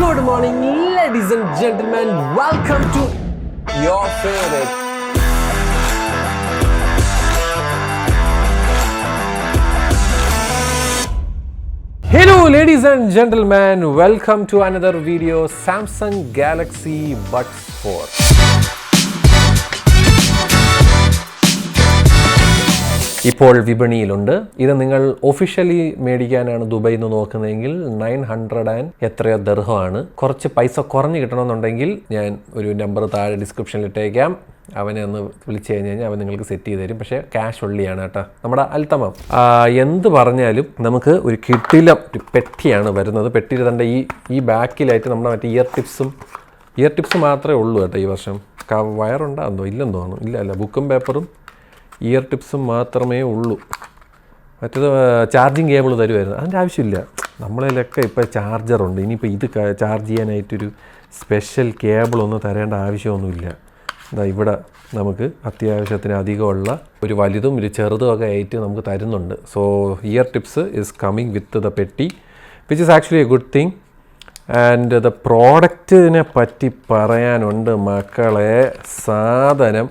Good morning, ladies and gentlemen. Welcome to your favorite. Hello, ladies and gentlemen. Welcome to another video. Samsung Galaxy Buds 4. ഇപ്പോൾ വിപണിയിലുണ്ട്. ഇത് നിങ്ങൾ officially മേടിക്കാനാണ് ദുബൈയിൽ നിന്ന് നോക്കുന്നതെങ്കിൽ 900 എത്രയോ ദിർഹമാണ്. കുറച്ച് പൈസ കുറഞ്ഞ് കിട്ടണമെന്നുണ്ടെങ്കിൽ ഞാൻ ഒരു നമ്പർ താഴെ ഡിസ്ക്രിപ്ഷനിൽ ഇട്ടേക്കാം. അവനെ ഒന്ന് വിളിച്ചു കഴിഞ്ഞാൽ അവൻ നിങ്ങൾക്ക് സെറ്റ് ചെയ്ത് തരും. പക്ഷേ ക്യാഷ് ഉള്ളിയാണ് കേട്ടോ. നമ്മുടെ അൽത്തമം എന്ത് പറഞ്ഞാലും നമുക്ക് ഒരു കിടിലം ഒരു പെട്ടിയാണ് വരുന്നത്. പെട്ടിയിൽ തന്നെ ഈ ബാക്കിലായിട്ട് നമ്മുടെ മറ്റേ ഇയർ ടിപ്സ് മാത്രമേ ഉള്ളൂ കേട്ടോ ഈ വർഷം. വയറുണ്ടാകുന്നോ ഇല്ലെന്ന് തോന്നുന്നു. ഇല്ല ബുക്കും പേപ്പറും ഇയർ ടിപ്സും മാത്രമേ ഉള്ളൂ. മറ്റേത് ചാർജിങ് കേബിൾ തരുമായിരുന്നു. അതിൻ്റെ ആവശ്യമില്ല. നമ്മളതിലൊക്കെ ഇപ്പോൾ ചാർജറുണ്ട്. ഇനിയിപ്പോൾ ഇത് ചാർജ് ചെയ്യാനായിട്ടൊരു സ്പെഷ്യൽ കേബിളൊന്നും തരേണ്ട ആവശ്യമൊന്നുമില്ല. ഇവിടെ നമുക്ക് അത്യാവശ്യത്തിന് അധികമുള്ള ഒരു വലുതും ഒരു ചെറുതും ഒക്കെ ആയിട്ട് നമുക്ക് തരുന്നുണ്ട്. So ear tips is coming with the പെട്ടി which is actually a good thing. And the പ്രോഡക്റ്റിനെ പറ്റി പറയാനുണ്ട് മക്കളെ. സാധനം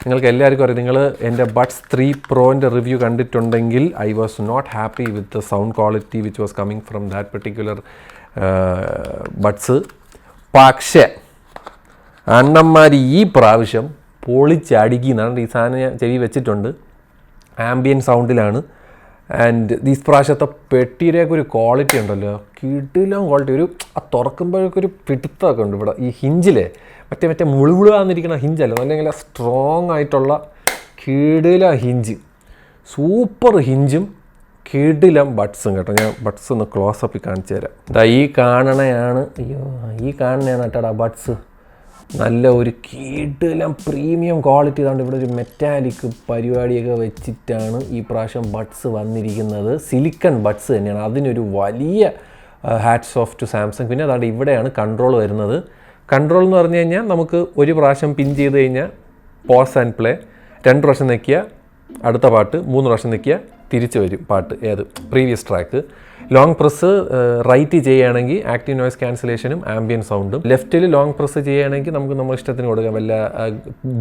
നിങ്ങൾക്ക് എല്ലാവർക്കും അറിയാം. നിങ്ങൾ എൻ്റെ ബഡ്സ് 3 പ്രോൻ്റെ റിവ്യൂ കണ്ടിട്ടുണ്ടെങ്കിൽ I was not happy with the sound quality which was coming from that particular buds. പക്ഷേ അണ്ണന്മാർ ഈ പ്രാവശ്യം പൊളിച്ചടിക്കുന്നതാണ്. ഈ സാധനം ഞാൻ ചെവി വെച്ചിട്ടുണ്ട്. ആംബിയൻ സൗണ്ടിലാണ്. ആൻഡ് ഈ പ്രാവശ്യത്തെ പെട്ടിയിലേക്ക് ഒരു ക്വാളിറ്റി ഉണ്ടല്ലോ, കിടിലം ക്വാളിറ്റി. ഒരു തുറക്കുമ്പോഴേക്കൊരു പിടുത്തമൊക്കെ ഉണ്ട്. ഇവിടെ ഈ ഹിഞ്ചിലെ മറ്റേ മുളുമുളാന്നിരിക്കുന്ന ഹിഞ്ചല്ല, അല്ലെങ്കിൽ സ്ട്രോങ് ആയിട്ടുള്ള കിടില ഹിഞ്ച്, സൂപ്പർ ഹിഞ്ചും കിടിലം ബഡ്സും കേട്ടോ. ഞാൻ ബഡ്സ് ഒന്ന് ക്ലോസപ്പിൽ കാണിച്ചു തരാം. ഈ കാണണയാണ് കേട്ടോടാ ബഡ്സ്. നല്ല ഒരു കിടിലം പ്രീമിയം ക്വാളിറ്റി. ഇതാണ്ട് ഇവിടെ ഒരു മെറ്റാലിക് പരിപാടിയൊക്കെ വെച്ചിട്ടാണ് ഈ പ്രാവശ്യം ബഡ്സ് വന്നിരിക്കുന്നത്. സിലിക്കൺ ബഡ്സ് തന്നെയാണ്. അതിനൊരു വലിയ ഹാറ്റ്സ് ഓഫ് ടു സാംസങ്. പിന്നെ അതാണ്ട് ഇവിടെയാണ് കൺട്രോൾ വരുന്നത്. കൺട്രോൾ എന്ന് പറഞ്ഞു കഴിഞ്ഞാൽ നമുക്ക് ഒരു പ്രാവശ്യം പിൻ ചെയ്ത് കഴിഞ്ഞാൽ പോസ് ആൻഡ് പ്ലേ, 2 പ്രാവശ്യം നിൽക്കുക അടുത്ത പാട്ട്, 3 പ്രാവശ്യം നിൽക്കുക തിരിച്ച് വരും പാട്ട്, ഏത് previous track. Long press right ചെയ്യുകയാണെങ്കിൽ ആക്റ്റീവ് നോയ്സ് ക്യാൻസലേഷനും ആംബിയൻ സൗണ്ടും. ലെഫ്റ്റിൽ ലോങ് പ്രസ് ചെയ്യുകയാണെങ്കിൽ നമുക്ക് നമ്മുടെ ഇഷ്ടത്തിന് കൊടുക്കാം. വല്ല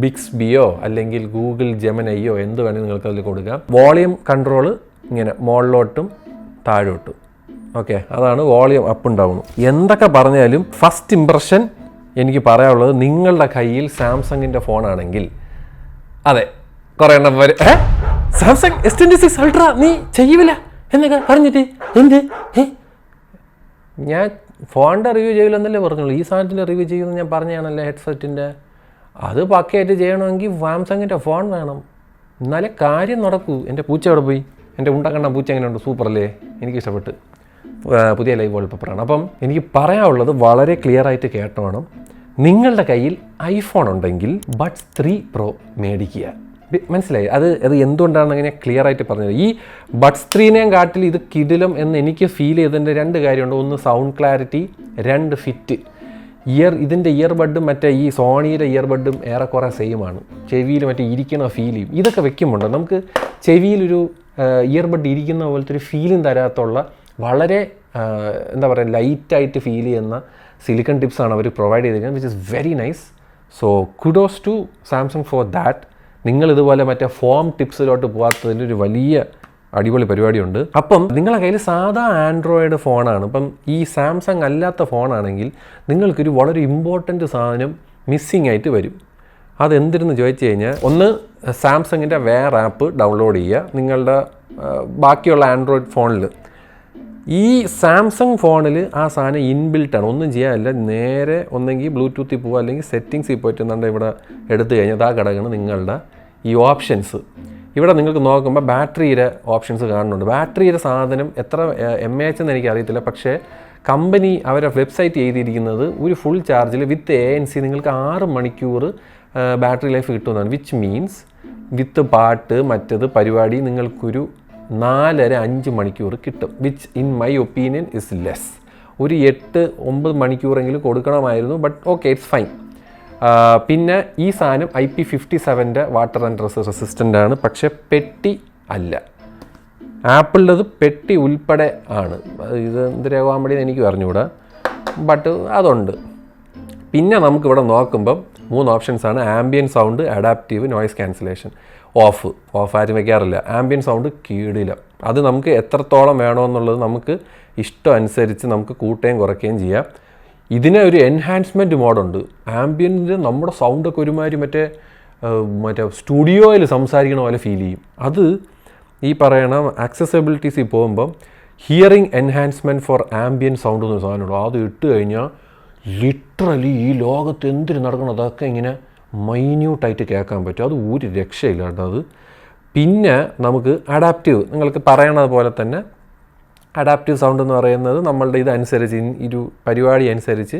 ബിക്സ്ബിയോ അല്ലെങ്കിൽ ഗൂഗിൾ ജെമിനൈയോ എന്ത് വേണമെങ്കിൽ നിങ്ങൾക്ക് അതിൽ കൊടുക്കാം. വോളിയം കൺട്രോൾ ഇങ്ങനെ മുകളിലോട്ടും താഴോട്ടും. ഓക്കെ, അതാണ് വോളിയം അപ്പ് ഉണ്ടാവുന്നു. എന്തൊക്കെ പറഞ്ഞാലും ഫസ്റ്റ് ഇംപ്രഷൻ എനിക്ക് പറയാനുള്ളത്, നിങ്ങളുടെ കയ്യിൽ സാംസങ്ങിൻ്റെ ഫോണാണെങ്കിൽ, അതെ കുറേ എണ്ണം വരും സാംസങ് S26 അൾട്രാ നീ ചെയ്യില്ല എന്നൊക്കെ പറഞ്ഞിട്ട് എന്ത് ഞാൻ ഫോണിൻ്റെ റിവ്യൂ ചെയ്യില്ലെന്നല്ലേ പറഞ്ഞുള്ളൂ. ഈ സാധനത്തിൻ്റെ റിവ്യൂ ചെയ്യുമെന്ന് ഞാൻ പറഞ്ഞാണല്ലോ. ഹെഡ്സെറ്റിൻ്റെ അത് പക്കയായിട്ട് ചെയ്യണമെങ്കിൽ സാംസങ്ങിൻ്റെ ഫോൺ വേണം, എന്നാലേ കാര്യം നടക്കൂ. എൻ്റെ പൂച്ച അവിടെ പോയി. എൻ്റെ ഉണ്ടക്കണ്ണ പൂച്ച എങ്ങനെയുണ്ട്? സൂപ്പറല്ലേ, എനിക്കിഷ്ടപ്പെട്ട്. പുതിയ ലൈവ് വാൾപേപ്പറാണ്. അപ്പം എനിക്ക് പറയാനുള്ളത് വളരെ ക്ലിയർ ആയിട്ട് കേട്ടോണം. നിങ്ങളുടെ കയ്യിൽ ഐഫോൺ ഉണ്ടെങ്കിൽ ബഡ്സ് 3 പ്രോ മേടിക്കുക. മനസ്സിലായി? അത് എന്തുകൊണ്ടാണ് അങ്ങനെ ക്ലിയർ ആയിട്ട് പറഞ്ഞത്. ഈ ബഡ്സ് 3-നേയും കാട്ടിൽ ഇത് കിടിലം എന്ന് എനിക്ക് ഫീൽ ചെയ്തതിൻ്റെ 2 കാര്യമുണ്ട്. ഒന്ന് സൗണ്ട് ക്ലാരിറ്റി, 2 ഫിറ്റ്. ഇതിൻ്റെ ഇയർബഡും മറ്റേ ഈ സോണിയുടെ ഇയർബഡും ഏറെക്കുറെ സെയിമാണ്. ചെവിയിൽ മറ്റേ ഇരിക്കണ ഫീൽ ചെയ്യും. ഇതൊക്കെ വെക്കുമ്പോണ്ട് നമുക്ക് ചെവിയിലൊരു ഇയർബഡ് ഇരിക്കുന്ന പോലത്തെ ഒരു ഫീലും തരാത്തുള്ള വളരെ എന്താ പറയുക ലൈറ്റായിട്ട് ഫീൽ ചെയ്യുന്ന സിലിക്കൺ ടിപ്സാണ് അവർ പ്രൊവൈഡ് ചെയ്തിരിക്കുന്നത്, which is very nice. So kudos to Samsung for that. നിങ്ങളിതുപോലെ മറ്റേ ഫോം ടിപ്സിലോട്ട് പോകാത്തതിൽ ഒരു വലിയ അടിപൊളി പരിപാടിയുണ്ട്. അപ്പം നിങ്ങളുടെ കയ്യിൽ സാധാ ആൻഡ്രോയിഡ് ഫോണാണ്. അപ്പം ഈ സാംസങ് അല്ലാത്ത ഫോണാണെങ്കിൽ നിങ്ങൾക്കൊരു വളരെ ഇമ്പോർട്ടൻറ്റ് സാധനം മിസ്സിങ് ആയിട്ട് വരും. അതെന്തിനെന്ന് ചോദിച്ചു കഴിഞ്ഞാൽ, ഒന്ന് സാംസങ്ങിൻ്റെ വേറെ ആപ്പ് ഡൗൺലോഡ് ചെയ്യുക നിങ്ങളുടെ ബാക്കിയുള്ള ആൻഡ്രോയിഡ് ഫോണിൽ. ഈ സാംസങ് ഫോണിൽ ആ സാധനം ഇൻബിൽട്ടാണ്, ഒന്നും ചെയ്യാനില്ല. നേരെ ഒന്നെങ്കിൽ ബ്ലൂടൂത്തിൽ പോവുക, അല്ലെങ്കിൽ സെറ്റിങ്സിൽ പോയിട്ട് എന്താണ്ട് ഇവിടെ എടുത്തു കഴിഞ്ഞാൽ ആ ഘടകമാണ് നിങ്ങളുടെ ഈ ഓപ്ഷൻസ്. ഇവിടെ നിങ്ങൾക്ക് നോക്കുമ്പോൾ ബാറ്ററിയുടെ ഓപ്ഷൻസ് കാണുന്നുണ്ട്. ബാറ്ററിയുടെ സാധനം എത്ര mAh എന്ന് എനിക്ക് അറിയത്തില്ല. പക്ഷേ കമ്പനി അവരുടെ വെബ്സൈറ്റ് എഴുതിയിരിക്കുന്നത് ഒരു ഫുൾ ചാർജിൽ വിത്ത് ANC നിങ്ങൾക്ക് 6 മണിക്കൂർ ബാറ്ററി ലൈഫ് കിട്ടുന്നതാണ്. വിച്ച് മീൻസ് വിത്ത് പാട്ട് മറ്റത് പരിപാടി നിങ്ങൾക്കൊരു 4-5 മണിക്കൂർ കിട്ടും. Which in my opinion is less. ഒരു 8-9 മണിക്കൂറെങ്കിലും കൊടുക്കണമായിരുന്നു. But okay, it's fine. പിന്നെ ഈ സാധനം IP57 വാട്ടർ ആൻഡ് റെസിസ്റ്റൻ്റ് ആണ്. പക്ഷേ പെട്ടി അല്ല. ആപ്പിളിൻ്റെത് പെട്ടി ഉൾപ്പെടെ ആണ്. ഇത് എന്തിനാകാൻ വേണ്ടി എനിക്ക് പറഞ്ഞുകൂടാ. ബട്ട് അതുണ്ട്. പിന്നെ നമുക്കിവിടെ നോക്കുമ്പം 3 ഓപ്ഷൻസാണ്: ambient sound, adaptive, noise cancellation. Off ആരും വയ്ക്കാറില്ല. Ambient sound കീടില്ല. അത് നമുക്ക് എത്രത്തോളം വേണമെന്നുള്ളത് നമുക്ക് ഇഷ്ടം അനുസരിച്ച് നമുക്ക് കൂട്ടുകയും കുറയ്ക്കുകയും ചെയ്യാം. ഇതിന് ഒരു എൻഹാൻസ്മെൻറ്റ് മോഡുണ്ട്. ആംബിയൻറ്റിൽ നമ്മുടെ സൗണ്ടൊക്കെ ഒരുമാതിരി മറ്റേ സ്റ്റുഡിയോയിൽ സംസാരിക്കണ പോലെ ഫീൽ ചെയ്യും. അത് ഈ പറയണ ആക്സസിബിലിറ്റീസിൽ പോകുമ്പം hearing enhancement for ambient sound എന്നൊരു സാധനമുള്ളൂ. അത് ഇട്ട് കഴിഞ്ഞാൽ ലിറ്ററലി ഈ ലോകത്ത് എന്തിനു നടക്കണം അതൊക്കെ ഇങ്ങനെ മൈന്യൂട്ടായിട്ട് കേൾക്കാൻ പറ്റും. അത് ഒരു രക്ഷയില്ല കേട്ടോ അത്. പിന്നെ നമുക്ക് അഡാപ്റ്റീവ്, നിങ്ങൾക്ക് പറയണത് പോലെ തന്നെ അഡാപ്റ്റീവ് സൗണ്ട് എന്ന് പറയുന്നത് നമ്മളുടെ ഇതനുസരിച്ച് ഒരു പരിപാടി അനുസരിച്ച്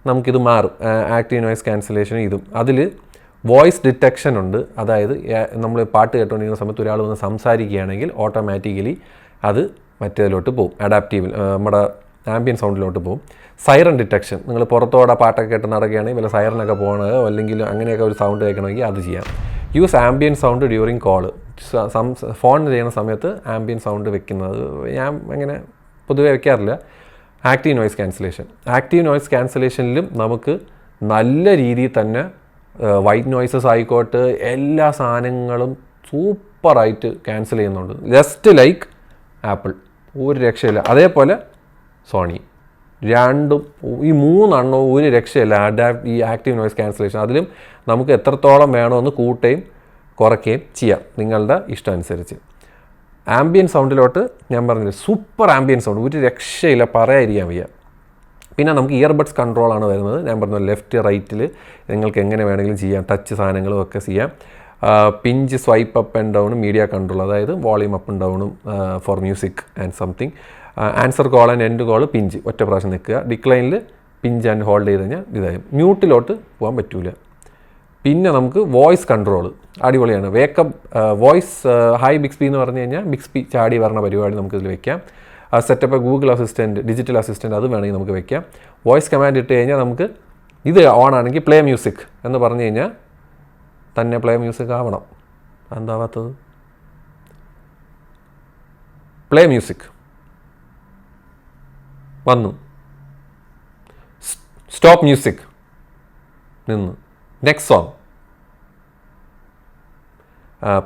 നമുക്കിത് മാറും. ആക്റ്റീവ് നോയ്സ് ക്യാൻസലേഷൻ ഇതും. അതിൽ വോയിസ് ഡിറ്റക്ഷൻ ഉണ്ട്. അതായത് നമ്മൾ പാട്ട് കേട്ടുകൊണ്ടിരിക്കുന്ന സമയത്ത് ഒരാൾ വന്ന് സംസാരിക്കുകയാണെങ്കിൽ ഓട്ടോമാറ്റിക്കലി അത് മറ്റേതിലോട്ട് പോകും, അഡാപ്റ്റീവ് നമ്മുടെ ആംബിയൻ സൗണ്ടിലോട്ട് പോകും. സൈറൻ ഡിറ്റക്ഷൻ, നിങ്ങൾ പുറത്തോടെ പാട്ടൊക്കെ കേട്ട് നടക്കുകയാണെങ്കിൽ വല്ല സൈറനൊക്കെ പോകണത് അല്ലെങ്കിൽ അങ്ങനെയൊക്കെ ഒരു സൗണ്ട് കേൾക്കണമെങ്കിൽ അത് ചെയ്യാം. Use ambient sound during call. Phone ചെയ്യുന്ന സമയത്ത് ആംബിയൻ സൗണ്ട് വെക്കുന്നത് ഞാൻ അങ്ങനെ പൊതുവെ വെക്കാറില്ല. Active noise cancellation. Active noise ക്യാൻസലേഷനിലും നമുക്ക് നല്ല രീതിയിൽ തന്നെ വൈറ്റ് നോയ്സസ് ആയിക്കോട്ടെ എല്ലാ സാധനങ്ങളും സൂപ്പറായിട്ട് ക്യാൻസൽ ചെയ്യുന്നുണ്ട്. ജസ്റ്റ് ലൈക്ക് ആപ്പിൾ, ഒരു രക്ഷയില്ല. അതേപോലെ സോണി, രണ്ടും ഈ 3 എണ്ണവും ഒരു രക്ഷയില്ല. ഈ ആക്റ്റീവ് നോയ്സ് ക്യാൻസലേഷൻ അതിലും നമുക്ക് എത്രത്തോളം വേണമെന്ന് കൂട്ടുകയും കുറയ്ക്കുകയും ചെയ്യാം നിങ്ങളുടെ ഇഷ്ടം അനുസരിച്ച്. ആംബിയൻ സൗണ്ടിലോട്ട് ഞാൻ പറഞ്ഞില്ല, സൂപ്പർ ആംബിയൻ സൗണ്ട്, ഒരു രക്ഷയില്ല, പറയാതിരിക്കാൻ വയ്യ. പിന്നെ നമുക്ക് ഇയർബഡ്സ് കൺട്രോളാണ് വരുന്നത്. ഞാൻ പറഞ്ഞ ലെഫ്റ്റ് റൈറ്റിൽ നിങ്ങൾക്ക് എങ്ങനെ വേണമെങ്കിലും ചെയ്യാം, ടച്ച് സാധനങ്ങളും ഒക്കെ ചെയ്യാം. പിഞ്ച്, സ്വൈപ്പ് അപ്പ് ആൻഡ് ഡൗണും മീഡിയ കൺട്രോൾ, അതായത് വോളിയം അപ്പ് ആൻഡ് ഡൗണും for music and something. Answer call and end call pinch ഒറ്റ പ്രാവശ്യം നിൽക്കുക. ഡിക്ലൈനിൽ പിഞ്ച് ആൻഡ് ഹോൾഡ് ചെയ്ത് കഴിഞ്ഞാൽ ഇതായും. മ്യൂട്ടിലോട്ട് പോകാൻ പറ്റില്ല. പിന്നെ നമുക്ക് വോയിസ് കൺട്രോൾ അടിപൊളിയാണ്. വേക്കപ്പ് വോയിസ് ഹൈ ബിക്സ്പി എന്ന് പറഞ്ഞു കഴിഞ്ഞാൽ ബിക്സ്പി ചാടി വരണ പരിപാടി നമുക്കിതിൽ വെക്കാം. Setup Google assistant, digital assistant അത് വേണമെങ്കിൽ നമുക്ക് വെക്കാം. വോയിസ് കമാൻഡ് ഇട്ട് കഴിഞ്ഞാൽ നമുക്ക് ഇത് ഓൺ ആണെങ്കിൽ പ്ലേ മ്യൂസിക് എന്ന് പറഞ്ഞു കഴിഞ്ഞാൽ തന്നെ പ്ലേ മ്യൂസിക് ആവണം. എന്താവാത്തത്? പ്ലേ മ്യൂസിക് വന്നു. സ്റ്റോപ്പ് മ്യൂസിക് നിന്ന്. Next song,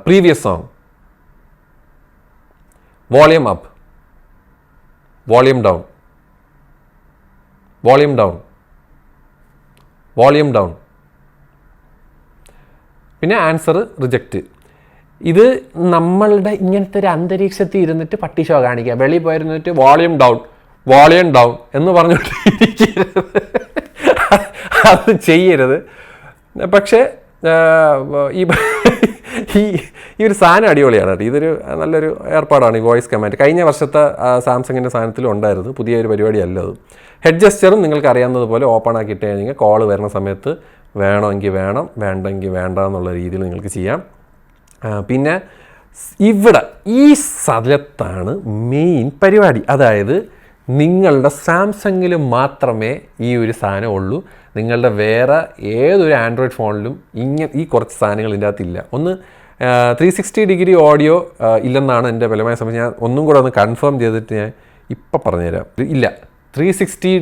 previous song, volume up, volume down, volume down, volume down. പിന്നെ ആൻസർ റിജക്റ്റ്. ഇത് നമ്മളുടെ ഇങ്ങനത്തെ ഒരു അന്തരീക്ഷത്തിൽ ഇരുന്നിട്ട് പട്ടി ഷോ കാണിക്കുക. വെളിയിൽ പോയിരുന്നിട്ട് വോളിയം ഡൗൺ, വോളിയം ഡൗൺ എന്ന് പറഞ്ഞുകൊണ്ടിരിക്കരുത്, അത് ചെയ്യരുത്. പക്ഷേ ഈ ഒരു സാധനം അടിപൊളിയാണ് കേട്ടോ. ഇതൊരു നല്ലൊരു ഏർപ്പാടാണ് ഈ വോയിസ് കമാൻഡ്. കഴിഞ്ഞ വർഷത്തെ സാംസങ്ങിൻ്റെ സാധനത്തിലും ഉണ്ടായിരുന്നു, പുതിയൊരു പരിപാടിയല്ല അത്. ഹെഡ് ജസ്റ്ററും നിങ്ങൾക്ക് അറിയാവുന്നതുപോലെ ഓപ്പൺ ആക്കിയിട്ട് കഴിഞ്ഞാൽ കോൾ വരുന്ന സമയത്ത് വേണമെങ്കിൽ വേണം, വേണ്ടെങ്കിൽ വേണ്ട എന്നുള്ള രീതിയിൽ നിങ്ങൾക്ക് ചെയ്യാം. പിന്നെ ഇവിടെ ഈ സ്ഥലത്താണ് മെയിൻ പരിപാടി. അതായത് നിങ്ങളുടെ സാംസങ്ങിൽ മാത്രമേ ഈ ഒരു സാധനം ഉള്ളൂ. നിങ്ങളുടെ വേറെ ഏതൊരു ആൻഡ്രോയിഡ് ഫോണിലും ഈ കുറച്ച് സാധനങ്ങൾ ഇതിൻ്റെ അകത്തില്ല. ഒന്ന് 360 ഡിഗ്രി ഓഡിയോ ഇല്ലെന്നാണ് എൻ്റെ ബലമായ സമയം. ഞാൻ ഒന്നും കൂടെ ഒന്ന് കൺഫേം ചെയ്തിട്ട് ഞാൻ ഇപ്പം പറഞ്ഞുതരാം. ഇല്ല, 360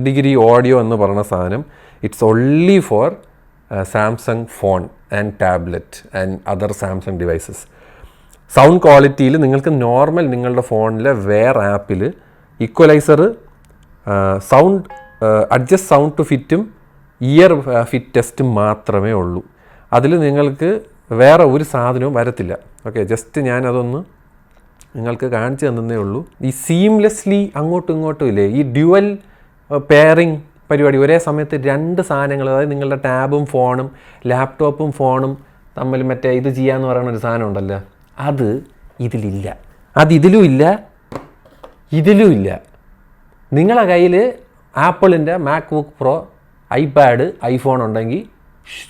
ഡിഗ്രി ഓഡിയോ എന്ന് പറയുന്ന സാധനം it's only for Samsung phone and tablet and other Samsung devices. Sound ക്വാളിറ്റിയിൽ നിങ്ങൾക്ക് നോർമൽ നിങ്ങളുടെ ഫോണിലെ വേറെ ആപ്പിൽ equaliser, sound adjust sound to ഫിറ്റും ഇയർ ഫിറ്റ് ടെസ്റ്റും മാത്രമേ ഉള്ളൂ. അതിൽ നിങ്ങൾക്ക് വേറെ ഒരു സാധനവും വരത്തില്ല. ഓക്കെ, ജസ്റ്റ് ഞാനതൊന്ന് നിങ്ങൾക്ക് കാണിച്ചു തന്നേ ഉള്ളൂ. ഈ സീംലെസ്ലി അങ്ങോട്ടും ഇങ്ങോട്ടും ഇല്ലേ, ഈ ഡ്യുവൽ പെയറിങ് പരിപാടി, ഒരേ സമയത്ത് 2 സാധനങ്ങൾ, അതായത് നിങ്ങളുടെ ടാബും ഫോണും ലാപ്ടോപ്പും ഫോണും തമ്മിൽ മറ്റേ ഇത് ചെയ്യാന്ന് പറയുന്ന ഒരു സാധനം ഉണ്ടല്ലോ, അത് ഇതിലില്ല. അത് ഇതിലും ഇല്ല, ഇതിലും ഇല്ല. നിങ്ങളുടെ കയ്യിൽ ആപ്പിളിൻ്റെ മാക്ബുക്ക് പ്രോ, ഐപാഡ്, ഐഫോൺ ഉണ്ടെങ്കിൽ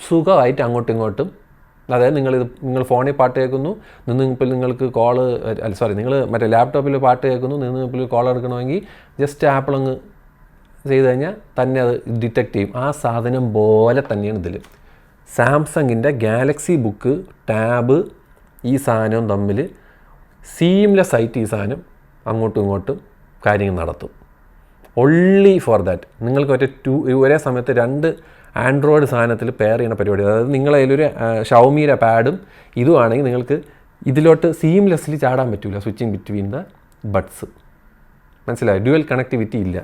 സുഖമായിട്ട് അങ്ങോട്ടും ഇങ്ങോട്ടും, അതായത് നിങ്ങൾ ഫോണിൽ പാട്ട് കേൾക്കുന്നു, ഇപ്പോൾ നിങ്ങൾക്ക് കോള് നിങ്ങൾ മറ്റേ ലാപ്ടോപ്പിൽ പാട്ട് കേൾക്കുന്നു, ഇപ്പോൾ കോൾ എടുക്കണമെങ്കിൽ ജസ്റ്റ് ആപ്പിൾ അങ്ങ് ചെയ്ത് കഴിഞ്ഞാൽ തന്നെ അത് ഡിറ്റക്റ്റ് ചെയ്യും. ആ സാധനം പോലെ തന്നെയാണ് ഇതിൽ. സാംസങ്ങിൻ്റെ ഗാലക്സി ബുക്ക്, ടാബ്, ഈ സാധനവും തമ്മിൽ സീംലെസ് ആയിട്ട് ഈ സാധനം അങ്ങോട്ടും ഇങ്ങോട്ടും കാര്യങ്ങൾ നടത്തും. Only for that. നിങ്ങൾക്ക് ഒരേ സമയത്ത് 2 ആൻഡ്രോയിഡ് സാധനത്തിൽ പെയർ ചെയ്യുന്ന പരിപാടി. അതായത് നിങ്ങളതിലൊരു ഷവോമിയുടെ പാഡും ഇതുമാണെങ്കിൽ നിങ്ങൾക്ക് ഇതിലോട്ട് സീംലെസ്ലി ചാടാൻ പറ്റില്ല, സ്വിച്ചിങ് ബിറ്റ്വീൻ ദ ബഡ്സ്. മനസ്സിലായി? ഡ്യുവൽ കണക്ടിവിറ്റി ഇല്ല.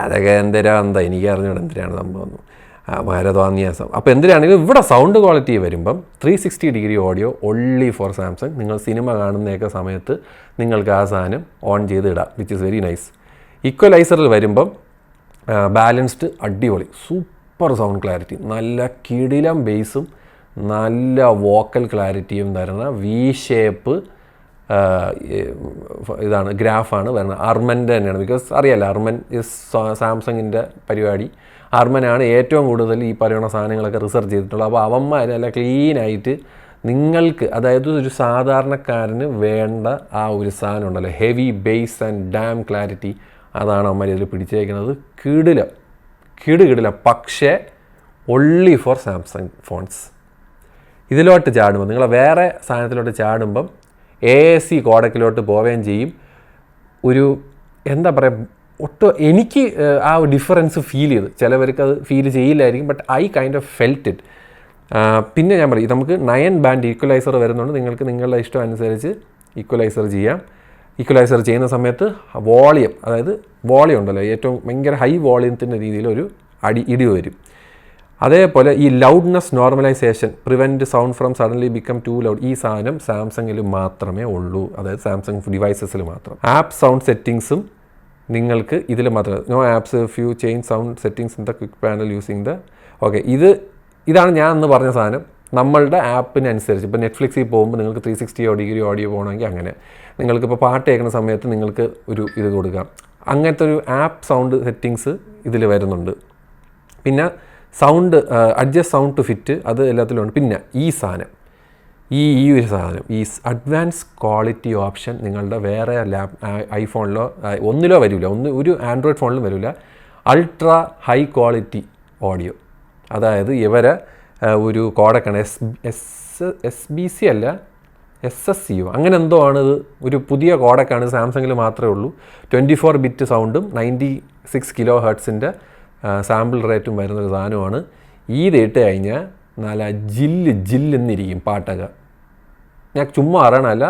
അതൊക്കെ എന്താ എനിക്ക് അറിഞ്ഞൂടെ എന്തിനാണ് സംഭവം, മരതോന്യാസം. അപ്പോൾ എന്തിനാണെങ്കിലും ഇവിടെ സൗണ്ട് ക്വാളിറ്റി വരുമ്പം 360 degree audio only for Samsung. നിങ്ങൾ സിനിമ കാണുന്നതൊക്കെ സമയത്ത് നിങ്ങൾക്ക് ആ സാധനം ഓൺ ചെയ്ത് ഇടാം, വിച്ച് ഇസ് വെരി നൈസ്. ഈക്വലൈസറിൽ വരുമ്പം ബാലൻസ്ഡ്, അടിപൊളി, സൂപ്പർ സൗണ്ട് ക്ലാരിറ്റി, നല്ല കിടിലം ബേസും നല്ല വോക്കൽ ക്ലാരിറ്റിയും തരുന്ന വി ഷേപ്പ് ഇതാണ് ഗ്രാഫാണ് വരുന്നത്. അർമൻ്റെ തന്നെയാണ്. ബിക്കോസ് അറിയാമല്ലോ, അർമൻ ഇസ് സാംസങ്ങിൻ്റെ പരിപാടി. അർമനാണ് ഏറ്റവും കൂടുതൽ ഈ പറയുന്ന സാധനങ്ങളൊക്കെ റിസർച്ച് ചെയ്തിട്ടുള്ളത്. അപ്പോൾ അവന്മാരല്ല ക്ലീനായിട്ട് നിങ്ങൾക്ക്, അതായത് ഒരു സാധാരണക്കാരന് വേണ്ട ആ ഒരു സാധനം ഉണ്ടല്ലോ, heavy base and dam clarity, അതാണ് അവന്മാർ ഇതിൽ പിടിച്ചേക്കുന്നത്. കിടില. പക്ഷേ ഒൺലി ഫോർ സാംസങ് ഫോൺസ്. ഇതിലോട്ട് ചാടുമ്പോൾ, നിങ്ങൾ വേറെ സാധനത്തിലോട്ട് ചാടുമ്പം AAC കോഡക്കിലോട്ട് പോവുകയും ചെയ്യും. ഒരു എന്താ പറയുക, എനിക്ക് ആ ഡിഫറൻസ് ഫീൽ ചെയ്ത്, ചിലവർക്ക് അത് ഫീൽ ചെയ്യില്ലായിരിക്കും, but I kind of felt it. പിന്നെ ഞാൻ പറയും, നമുക്ക് 9 ബാൻഡ് ഈക്വലൈസർ വരുന്നുണ്ട്. നിങ്ങൾക്ക് നിങ്ങളുടെ ഇഷ്ടം അനുസരിച്ച് ഈക്വലൈസർ ചെയ്യാം. ഈക്വലൈസർ ചെയ്യുന്ന സമയത്ത് വോളിയം, അതായത് വോളിയം ഉണ്ടല്ലോ, ഏറ്റവും ഭയങ്കര ഹൈ വോളിയത്തിൻ്റെ രീതിയിലൊരു ഇടി വരും. അതേപോലെ ഈ loudness normalisation, prevent sound from suddenly become too loud, ഈ സാധനം സാംസങ്ങിൽ മാത്രമേ ഉള്ളൂ, അതായത് സാംസങ് ഡിവൈസസിൽ മാത്രം. ആപ്പ് സൗണ്ട് സെറ്റിങ്സും നിങ്ങൾക്ക് ഇതിൽ മാത്രമേ, no apps if you change sound settings in the quick panel using the okay. ഇതാണ് ഞാൻ അന്ന് പറഞ്ഞ സാധനം. നമ്മളുടെ ആപ്പിനനുസരിച്ച് ഇപ്പോൾ നെറ്റ്ഫ്ലിക്സിൽ പോകുമ്പോൾ നിങ്ങൾക്ക് 360 ഡിഗ്രി ഓഡിയോ പോകണമെങ്കിൽ അങ്ങനെ, നിങ്ങൾക്കിപ്പോൾ പാട്ട് കേൾക്കുന്ന സമയത്ത് നിങ്ങൾക്ക് ഒരു ഇത് കൊടുക്കാം. അങ്ങനത്തെ ഒരു ആപ്പ് സൗണ്ട് സെറ്റിങ്സ് ഇതിൽ വരുന്നുണ്ട്. പിന്നെ sound adjust sound to fit, അത് എല്ലാത്തിലും ഉണ്ട്. പിന്നെ ഈ സാധനം, ഈ ഒരു സാധനം, ഈ അഡ്വാൻസ് ക്വാളിറ്റി ഓപ്ഷൻ നിങ്ങളുടെ വേറെ ഐഫോണിലോ ഒന്നിലോ വരില്ല, ഒരു ആൻഡ്രോയിഡ് ഫോണിലും വരില്ല. അൾട്രാ ഹൈ ക്വാളിറ്റി ഓഡിയോ, അതായത് ഇവരെ ഒരു കോഡക്കാണ്, SBC അല്ല, SSCO അങ്ങനെ എന്തോ ആണിത്, ഒരു പുതിയ കോഡക്കാണ്, സാംസങ്ങിൽ മാത്രമേ ഉള്ളൂ. 24 ബിറ്റ് സൗണ്ടും 96 കിലോ ഹെർട്സിൻ്റെ സാമ്പിൾ റേറ്റും വരുന്നൊരു സാധനമാണ്. ഇട്ട് കഴിഞ്ഞാൽ നല്ല ജില്ലെന്നിരിക്കും പാട്ടൊക്കെ. ഞാൻ ചുമ്മാ അറിയണമല്ല,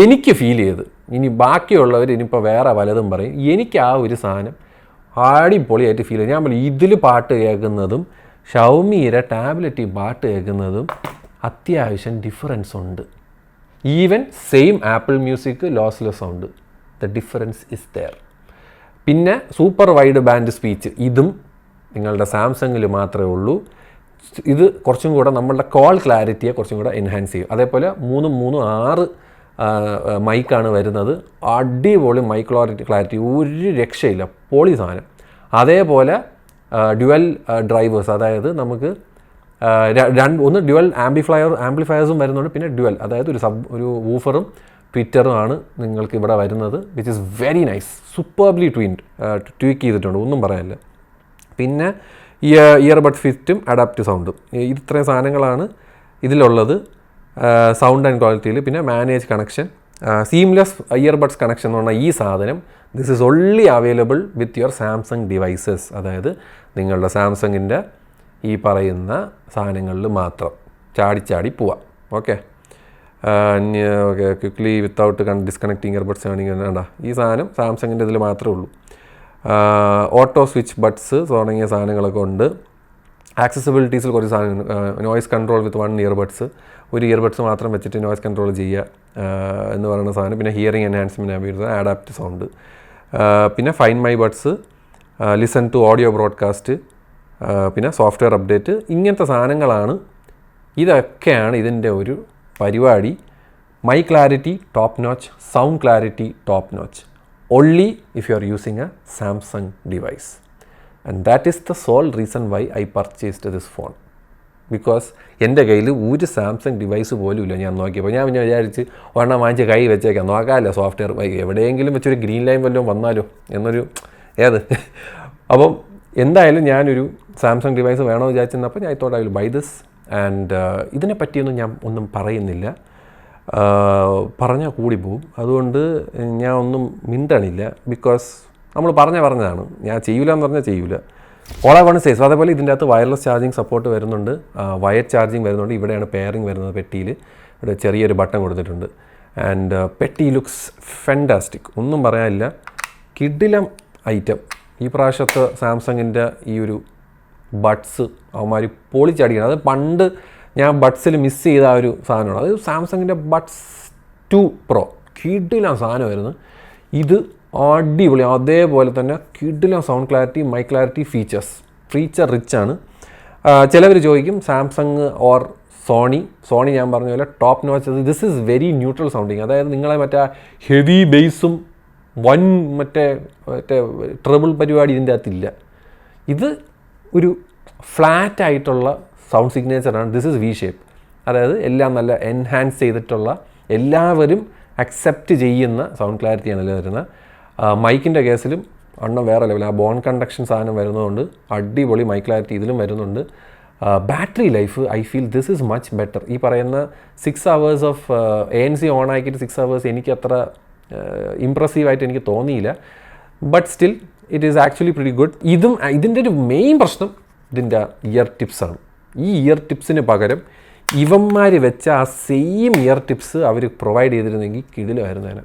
എനിക്ക് ഫീൽ ചെയ്ത്. ഇനി ബാക്കിയുള്ളവർ ഇനിയിപ്പോൾ വേറെ പലതും പറയും, എനിക്ക് ആ ഒരു സാധനം അടിപൊളിയായിട്ട് ഫീൽ ചെയ്തു. ഞാൻ പറയും, ഇതിൽ പാട്ട് കേൾക്കുന്നതും ഷവോമിയുടെ ടാബ്ലറ്റിൽ പാട്ട് കേൾക്കുന്നതും അത്യാവശ്യം ഡിഫറൻസ് ഉണ്ട്. Even same Apple Music lossless sound, the difference is there. പിന്നെ സൂപ്പർ വൈഡ് ബാൻഡ് സ്പീച്ച്, ഇതും നിങ്ങളുടെ സാംസങ്ങിൽ മാത്രമേ ഉള്ളൂ. ഇത് കുറച്ചും കൂടെ നമ്മളുടെ കോൾ ക്ലാരിറ്റിയെ കുറച്ചും കൂടെ എൻഹാൻസ് ചെയ്യും. അതേപോലെ 6 മൈക്കാണ് വരുന്നത്. അടിപൊളി മൈക്ക് ക്ലാരിറ്റി, ഒരു രക്ഷയില്ല, പൊളി സാധനം. അതേപോലെ ഡ്യുവൽ ഡ്രൈവേഴ്സ്, അതായത് നമുക്ക് ഒന്ന് ഡ്യുവൽ ആംപ്ലിഫയേഴ്സും വരുന്നുണ്ട്. പിന്നെ ഡ്യുവൽ, അതായത് ഒരു വൂഫറും ട്വിറ്ററുമാണ് നിങ്ങൾക്ക് ഇവിടെ വരുന്നത്, which is very nice, superbly tweak ചെയ്തിട്ടുണ്ട്, ഒന്നും പറയാനില്ല. പിന്നെ ഇയർബഡ് ഫിറ്റും അഡാപ്റ്റീവ് സൗണ്ടും, ഇത്രയും സാധനങ്ങളാണ് ഇതിലുള്ളത് സൗണ്ട് ആൻഡ് ക്വാളിറ്റിയിൽ. പിന്നെ manage connection, seamless earbuds connection എന്ന് പറഞ്ഞാൽ ഈ സാധനം this is only available with your Samsung devices, അതായത് നിങ്ങളുടെ സാംസങ്ങിൻ്റെ ഈ പറയുന്ന സാധനങ്ങളിൽ മാത്രം ചാടി പോവാം. Okay, quickly without disconnecting earbuds ആണെങ്കിൽ വേണ്ട, ഈ സാധനം സാംസങ്ങിൻ്റെ ഇതിൽ മാത്രമേ ഉള്ളൂ. ഓട്ടോ സ്വിച്ച് ബഡ്സ് തുടങ്ങിയ സാധനങ്ങളൊക്കെ ഉണ്ട്. ആക്സസിബിലിറ്റീസിൽ കുറച്ച് സാധനങ്ങൾ, നോയ്സ് കൺട്രോൾ വിത്ത് 1 ഇയർബഡ്സ്, ഒരു ഇയർബഡ്സ് മാത്രം വെച്ചിട്ട് നോയ്സ് കൺട്രോൾ ചെയ്യുക എന്ന് പറയുന്ന സാധനം. പിന്നെ ഹിയറിംഗ് എൻഹാൻസ്മെൻറ്റ്, അഡാപ്റ്റ് സൗണ്ട്. പിന്നെ find my buds, listen to audio broadcast, പിന്നെ സോഫ്റ്റ്വെയർ അപ്ഡേറ്റ്, ഇങ്ങനത്തെ സാധനങ്ങളാണ്. ഇതൊക്കെയാണ് ഇതിൻ്റെ ഒരു പരിപാടി. My clarity top notch, sound clarity top notch, only if you are using a Samsung device, and that is the sole reason why I purchased this phone, because എൻ്റെ കയ്യിൽ ഒരു സാംസങ് ഡിവൈസ് പോലും ഇല്ല. ഞാൻ നോക്കിയപ്പോൾ ഞാൻ വിചാരിച്ച് ഒരെണ്ണം വാങ്ങിച്ച് കൈ വെച്ചേക്കാം, നോക്കാമല്ലോ സോഫ്റ്റ്വെയർ എവിടെയെങ്കിലും വെച്ചൊരു ഗ്രീൻ ലൈൻ വല്ലതും വന്നാലോ എന്നൊരു അപ്പം എന്തായാലും ഞാനൊരു സാംസങ് ഡിവൈസ് വേണമെന്ന് വിചാരിച്ചിരുന്നപ്പോൾ ഞാൻ thought I will buy this. And ഇതിനെ പറ്റിയൊന്നും ഞാൻ ഒന്നും പറയുന്നില്ല, പറഞ്ഞാൽ കൂടി പോവും, അതുകൊണ്ട് ഞാൻ ഒന്നും മിണ്ടണില്ല. ബിക്കോസ് നമ്മൾ പറഞ്ഞതാണ്, ഞാൻ ചെയ്യൂല എന്ന് പറഞ്ഞാൽ ചെയ്യൂല. All I want say. So അതേപോലെ ഇതിൻ്റെ അകത്ത് വയർലെസ് ചാർജിങ് സപ്പോർട്ട് വരുന്നുണ്ട്, വയർ ചാർജിങ് വരുന്നുണ്ട്. ഇവിടെയാണ് പെയറിങ് വരുന്നത് പെട്ടിയിൽ. ഇവിടെ ചെറിയൊരു ബട്ടൺ കൊടുത്തിട്ടുണ്ട്. ആൻഡ് പെട്ടി ലുക്സ് ഫെൻറ്റാസ്റ്റിക്, ഒന്നും പറയാനില്ല. കിടിലം ഐറ്റം. ഈ പ്രാവശ്യത്തെ സാംസങ്ങിൻ്റെ ഈ ഒരു ബഡ്സ് അവന്മാർ പൊളിച്ചടിക്കണം. അത് പണ്ട് ഞാൻ ബഡ്സിൽ മിസ് ചെയ്ത ആ ഒരു സാധനമാണ്. അത് സാംസങ്ങിൻ്റെ ബഡ്സ് 2 Pro കിടിലം സാധനമായിരുന്നു. ഇത് അടിപൊളി, അതേപോലെ തന്നെ കിടിലം sound clarity, mic clarity, feature rich ആണ്. ചിലവർ ചോദിക്കും സാംസങ് ഓർ സോണി ഞാൻ പറഞ്ഞ പോലെ top notch. This is very neutral sounding. അതായത് നിങ്ങളെ മറ്റേ ഹെവി ബേസും മറ്റേ ട്രിബിൾ പരിപാടി ഇതിൻ്റെ അകത്തില്ല. ഇത് ഒരു ഫ്ലാറ്റ് ആയിട്ടുള്ള സൗണ്ട് സിഗ്നേച്ചറാണ്. This is V shape. അതായത് എല്ലാം നല്ല എൻഹാൻസ് ചെയ്തിട്ടുള്ള, എല്ലാവരും അക്സെപ്റ്റ് ചെയ്യുന്ന സൗണ്ട് ക്ലാരിറ്റിയാണ് ഇതിൽ വരുന്നത്. മൈക്കിൻ്റെ കേസിലും വേറെ ലെവൽ. ആ ബോൺ കണ്ടക്ഷൻ സാധനം വരുന്നതുകൊണ്ട് അടിപൊളി മൈക്ക് ക്ലാരിറ്റി ഇതിലും വരുന്നുണ്ട്. Battery life I feel this is much better. ഈ പറയുന്ന 6 hours ഓഫ് ANC ഓൺ ആക്കിയിട്ട് 6 hours എനിക്ക് അത്ര ഇംപ്രസീവായിട്ട് എനിക്ക് തോന്നിയില്ല. But still it is actually pretty good. ഇതിൻ്റെ ഒരു മെയിൻ പ്രശ്നം ഇതിൻ്റെ ഇയർ ടിപ്സാണ്. ഈ ഇയർ ടിപ്സിന് പകരം ഇവന്മാർ വെച്ച ആ സെയിം ഇയർ ടിപ്സ് അവർ പ്രൊവൈഡ് ചെയ്തിരുന്നെങ്കിൽ കിടിലമായിരുന്നേനെ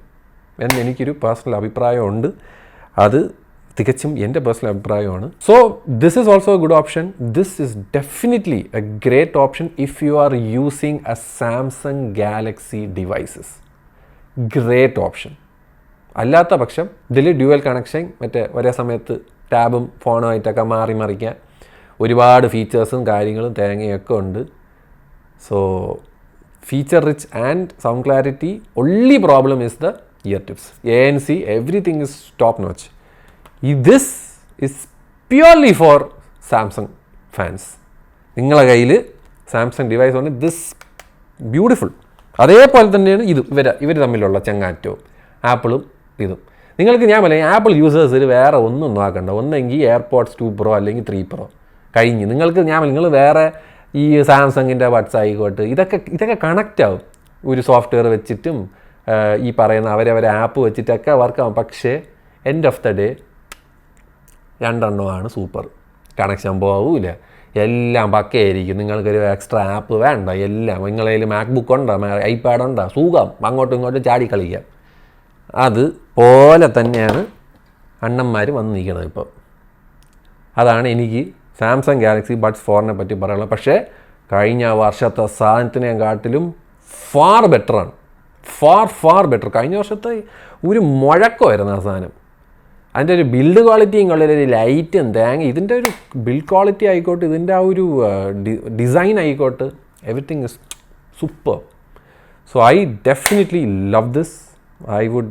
എന്ന് എനിക്കൊരു പേഴ്സണൽ അഭിപ്രായമുണ്ട്. അത് തികച്ചും എൻ്റെ പേഴ്സണൽ അഭിപ്രായമാണ്. So this is also A good option. This is definitely A great option if you are using A Samsung Galaxy devices. Great option. അല്ലാത്ത പക്ഷം ഇതിൽ ഡ്യുവൽ കണക്ഷൻ, മറ്റേ ഒരേ സമയത്ത് ടാബും ഫോണുമായിട്ടൊക്കെ മാറി മറിക്കാൻ ഒരുപാട് ഫീച്ചേഴ്സും കാര്യങ്ങളും തേങ്ങയൊക്കെ ഉണ്ട്. So feature rich and sound clarity. Only problem is the ear tips. ANC everything is top notch. This is purely for Samsung fans. നിങ്ങളെ കയ്യിൽ സാംസങ് ഡിവൈസ് ഉണ്ട്, ദിസ് ബ്യൂട്ടിഫുൾ. അതേപോലെ തന്നെയാണ് ഇവർ തമ്മിലുള്ള ചങ്ങാറ്റവും ആപ്പിളും ഇതും. നിങ്ങൾക്ക് ഞാൻ പറയാം, ആപ്പിൾ യൂസേഴ്സിൽ വേറെ ഒന്നും നോക്കണ്ട. ഒന്നെങ്കിൽ എയർപോഡ്സ് 2 Pro അല്ലെങ്കിൽ 3 Pro കഴിഞ്ഞ്. നിങ്ങൾ വേറെ ഈ സാംസങ്ങിൻ്റെ ബഡ്സ് ആയിക്കോട്ടെ, ഇതൊക്കെ കണക്റ്റ് ആവും ഒരു സോഫ്റ്റ്വെയർ വെച്ചിട്ടും ഈ പറയുന്ന അവരവരെ ആപ്പ് വെച്ചിട്ടൊക്കെ വർക്കാവും. പക്ഷേ എൻഡ് ഓഫ് ദ ഡേ 2 എണ്ണമാണ് സൂപ്പർ. കണക്ഷൻ പോവില്ല, എല്ലാം പക്കയായിരിക്കും. നിങ്ങൾക്കൊരു എക്സ്ട്രാ ആപ്പ് വേണ്ട. എല്ലാം നിങ്ങളുടെ കയ്യിൽ മാക്ബുക്ക് ഉണ്ടോ, ഐപാഡ് ഉണ്ടോ, സുഖം അങ്ങോട്ടും ഇങ്ങോട്ടും ചാടി കളിക്കാം. അതുപോലെ തന്നെയാണ് അണ്ണന്മാർ വന്ന് നിൽക്കുന്നത് ഇപ്പോൾ. അതാണ് എനിക്ക് സാംസങ് ഗാലക്സി ബഡ്സ് 4 പറ്റി പറയാനുള്ളത്. പക്ഷേ കഴിഞ്ഞ വർഷത്തെ സാധനത്തിനെക്കാട്ടിലും ഫാർ ബെറ്ററാണ്. Far better. കഴിഞ്ഞ വർഷത്തെ ഒരു മുഴക്കമായിരുന്നു ആ സാധനം. അതിൻ്റെ ഒരു ബിൽഡ് ക്വാളിറ്റിയും ഒരു ലൈറ്റും തേങ്ങ, ഇതിൻ്റെ ഒരു ബിൽഡ് ക്വാളിറ്റി ആയിക്കോട്ടെ, ഇതിൻ്റെ ആ ഒരു ഡിസൈൻ ആയിക്കോട്ടെ, everything is super. So I definitely love this. I would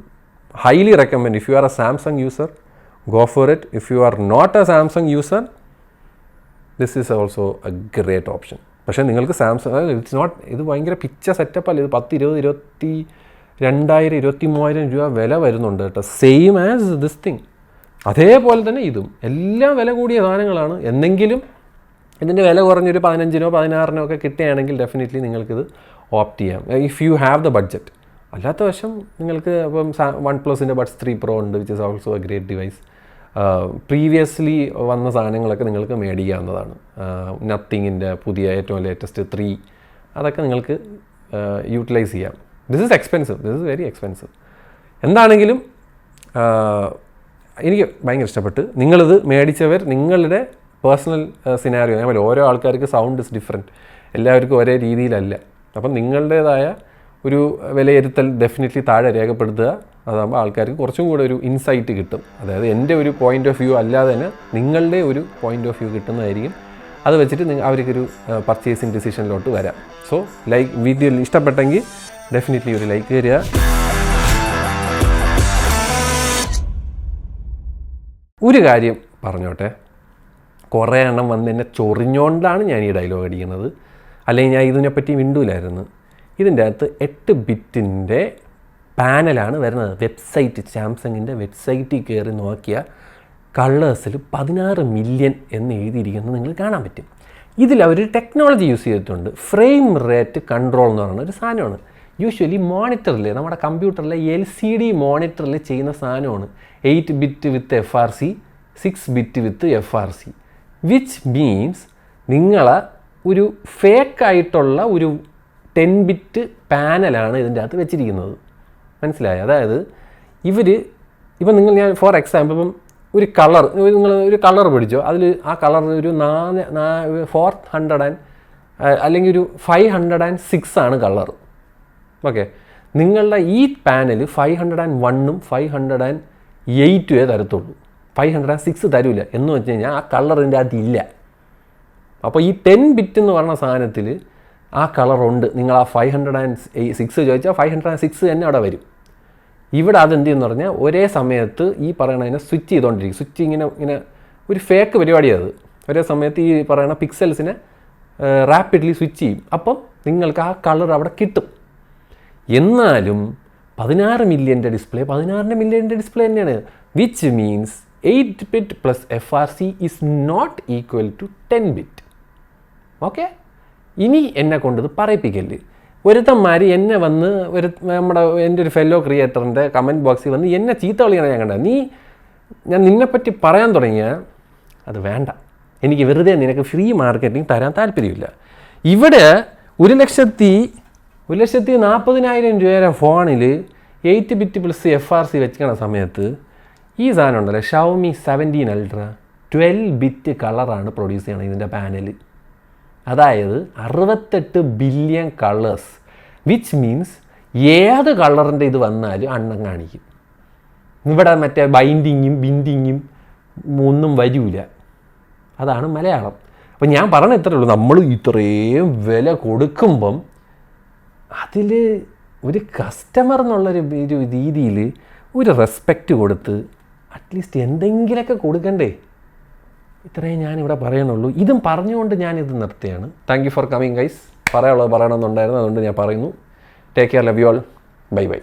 highly recommend, if you are a Samsung user, go for it. If you are not a Samsung user, this is also a great option. പക്ഷേ നിങ്ങൾക്ക് Samsung ഇത് ഭയങ്കര പിച്ച setup അല്ല. ഇത് 10, 20, 22,000, 23,000 രൂപ വില വരുന്നുണ്ട് കേട്ടോ. Same as this thing. അതേപോലെ തന്നെ ഇതും എല്ലാം വില കൂടിയ സാധനങ്ങളാണ്. എന്നെങ്കിലും ഇതിൻ്റെ വില കുറഞ്ഞൊരു 15,000, 16,000 ഒക്കെ കിട്ടുകയാണെങ്കിൽ ഡെഫിനറ്റ്ലി നിങ്ങൾക്കിത് ഓപ്റ്റ് ചെയ്യാം, if you have the budget. അല്ലാത്ത വശം നിങ്ങൾക്ക് ഇപ്പം OnePlusൻ്റെ ബഡ്സ് 3 Pro ഉണ്ട്, which is also A great device. Previously വന്ന സാധനങ്ങളൊക്കെ നിങ്ങൾക്ക് മേടിക്കാവുന്നതാണ്. നത്തിങ്ങിൻ്റെ പുതിയ ഏറ്റവും ലേറ്റസ്റ്റ് 3 അതൊക്കെ നിങ്ങൾക്ക് യൂട്ടിലൈസ് ചെയ്യാം. This is expensive, this is very expensive. എന്താണെങ്കിലും എനിക്ക് ഭയങ്കര ഇഷ്ടപ്പെട്ട്. നിങ്ങളിത് മേടിച്ചവർ നിങ്ങളുടെ പേഴ്സണൽ സിനാരിയോ, ഞാൻ പറയും, ഓരോ ആൾക്കാർക്ക് സൗണ്ട് ഇസ് ഡിഫറെൻറ്റ്, എല്ലാവർക്കും ഒരേ രീതിയിലല്ല. അപ്പം നിങ്ങളുടേതായ ഒരു വിലയിരുത്തൽ ഡെഫിനറ്റ്ലി താഴെ രേഖപ്പെടുത്തുക. അതാകുമ്പോൾ ആൾക്കാർക്ക് കുറച്ചും കൂടെ ഒരു ഇൻസൈറ്റ് കിട്ടും. അതായത് എൻ്റെ ഒരു പോയിൻ്റ് ഓഫ് വ്യൂ അല്ലാതെ തന്നെ നിങ്ങളുടെ ഒരു പോയിൻ്റ് ഓഫ് വ്യൂ കിട്ടുന്നതായിരിക്കും. അത് വെച്ചിട്ട് അവർക്കൊരു പർച്ചേസിങ് ഡിസിഷനിലോട്ട് വരാം. സോ വീഡിയോ ഇഷ്ടപ്പെട്ടെങ്കിൽ ഡെഫിനറ്റ്ലി ഒരു ലൈക്ക് തരിക. ഒരു കാര്യം പറഞ്ഞോട്ടെ, കുറേ എണ്ണം വന്ന് എന്നെ ചൊറിഞ്ഞുകൊണ്ടാണ് ഞാൻ ഈ ഡയലോഗ് അടിക്കുന്നത്, അല്ലെങ്കിൽ ഞാൻ ഇതിനെപ്പറ്റി മിണ്ടൂലായിരുന്നു. ഇതിൻ്റെ അകത്ത് 8 ബിറ്റിൻ്റെ പാനലാണ് വരുന്നത്. വെബ്സൈറ്റ്, സാംസങ്ങിൻ്റെ വെബ്സൈറ്റിൽ കയറി നോക്കിയ കളേഴ്സിൽ 16 മില്യൺ എന്ന് എഴുതിയിരിക്കുന്നത് നിങ്ങൾ കാണാൻ പറ്റും. ഇതിൽ അവർ ടെക്നോളജി യൂസ് ചെയ്തിട്ടുണ്ട്. ഫ്രെയിം റേറ്റ് കൺട്രോൾ എന്ന് പറയുന്ന ഒരു സാധനമാണ്. യൂഷ്വലി മോണിറ്ററിൽ നമ്മുടെ കമ്പ്യൂട്ടറിലെ LCD മോണിറ്ററിൽ ചെയ്യുന്ന സാധനമാണ് 8 bit with FRC 6 bit with FRC which means നിങ്ങളെ ഒരു ഫേക്കായിട്ടുള്ള ഒരു 10 ബിറ്റ് പാനലാണ് ഇതിൻ്റെ അകത്ത് വെച്ചിരിക്കുന്നത്. മനസ്സിലായോ? അതായത് ഇപ്പം ഞാൻ ഫോർ എക്സാമ്പിൾ ഇപ്പം ഒരു കളർ നിങ്ങൾ ഒരു കളർ പിടിച്ചോ, അതിൽ ആ കളർ ഒരു 400 അല്ലെങ്കിൽ ഒരു 506 ആണ് കളർ. ഓക്കെ, നിങ്ങളുടെ ഈ പാനൽ 501ഉം 508 തരത്തുള്ളൂ, 506 തരില്ല എന്ന് വെച്ച് കഴിഞ്ഞാൽ ആ കളറിൻ്റെ അകത്ത് ഇല്ല. അപ്പോൾ ഈ 10 ബിറ്റ് എന്ന് പറഞ്ഞ സാധനത്തിൽ ആ കളറുണ്ട്. നിങ്ങൾ ആ 506 ചോദിച്ചാൽ 506 തന്നെ അവിടെ വരും. ഇവിടെ അതെന്ത് ചെയ്യുമെന്ന് പറഞ്ഞാൽ ഒരേ സമയത്ത് ഈ പറയണതിനെ സ്വിച്ച് ചെയ്തുകൊണ്ടിരിക്കും. സ്വിച്ച് ഇങ്ങനെ ഒരു ഫേക്ക് പരിപാടിയാണ് അത്. ഒരേ സമയത്ത് ഈ പറയുന്ന പിക്സൽസിനെ റാപ്പിഡ്ലി സ്വിച്ച് ചെയ്യും. അപ്പം നിങ്ങൾക്ക് ആ കളർ അവിടെ കിട്ടും. എന്നാലും 16 മില്യൻ്റെ ഡിസ്പ്ലേ 16 മില്യൻ്റെ ഡിസ്പ്ലേ തന്നെയാണ്. Which means 8 bit plus FRC is not equal to 10 bit. Okay, ഇനി എന്നെ കൊണ്ടത് പറയിപ്പിക്കല്. ഒരുത്തന്മാർ എന്നെ വന്ന് എൻ്റെ ഒരു ഫെല്ലോ ക്രിയേറ്ററിൻ്റെ കമൻറ്റ് ബോക്സിൽ വന്ന് എന്നെ ചീത്ത കളിയാണ് ഞാൻ കണ്ടത്. ഞാൻ നിന്നെപ്പറ്റി പറയാൻ തുടങ്ങിയാൽ അത് വേണ്ട. എനിക്ക് വെറുതെ നിനക്ക് ഫ്രീ മാർക്കറ്റിംഗ് തരാൻ താല്പര്യമില്ല. ഇവിടെ 1,40,000 രൂപയുടെ ഫോണിൽ 8 ബിറ്റ് പ്ലസ് FRC വെച്ചിരിക്കുന്ന സമയത്ത് ഈ സാധനം ഉണ്ടല്ലോ, Xiaomi 17 Ultra 12 ബിറ്റ് കളറാണ് പ്രൊഡ്യൂസ് ചെയ്യണത് ഇതിൻ്റെ പാനൽ. അതായത് 68 ബില്യൺ കളേഴ്സ് വിച്ച് മീൻസ് ഏത് കളറിൻ്റെ ഇത് വന്നാലും അണ്ണം കാണിക്കും. ഇവിടെ മറ്റേ ബിൻഡിങ്ങും ഒന്നും വരില്ല. അതാണ് മലയാളം. അപ്പം ഞാൻ പറഞ്ഞ ഇത്രയേ ഉള്ളൂ. നമ്മൾ ഇത്രയും വില കൊടുക്കുമ്പം അതിൽ ഒരു കസ്റ്റമർ എന്നുള്ളൊരു രീതിയിൽ ഒരു റെസ്പെക്റ്റ് കൊടുത്ത് അറ്റ്ലീസ്റ്റ് എന്തെങ്കിലുമൊക്കെ കൊടുക്കണ്ടേ? ഇത്രയും ഞാനിവിടെ പറയണുള്ളൂ. ഇതും പറഞ്ഞുകൊണ്ട് ഞാനിത് നിർത്തുകയാണ്. Thank you for coming guys. പറയണമെന്നുണ്ടായിരുന്നു, അതുകൊണ്ട് ഞാൻ പറയുന്നു. Take care, love you all, bye by.